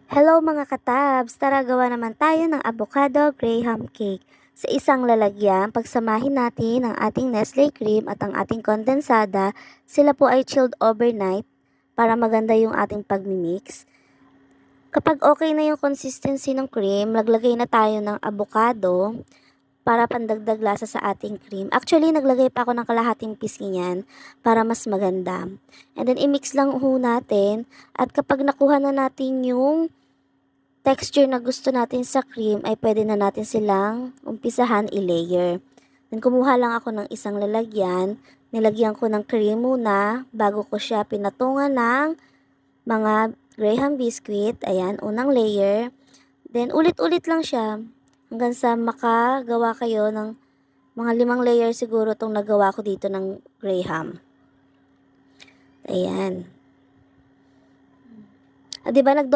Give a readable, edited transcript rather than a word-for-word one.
Hello mga katabs! Tara gawa naman tayo ng avocado graham cake. Sa isang lalagyan, pagsamahin natin ang ating Nestle cream at ang ating kondensada. Sila po ay chilled overnight para maganda yung ating pagmimix. Kapag okay na yung consistency ng cream, naglagay na tayo ng avocado para pandagdag lasa sa ating cream. Actually, naglagay pa ako ng kalahating pisngi niyan para mas maganda. And then, i-mix lang ho natin. At kapag nakuha na natin yung texture na gusto natin sa cream, ay pwede na natin silang umpisahan i-layer. Then, kumuha lang ako ng isang lalagyan. Nilagyan ko ng cream muna bago ko siya pinatungan ng mga graham biscuit. Ayan, unang layer. Then, ulit-ulit lang siya hanggang sa makagawa kayo ng mga 5 layer siguro itong nagawa ko dito ng graham. Ayan. Diba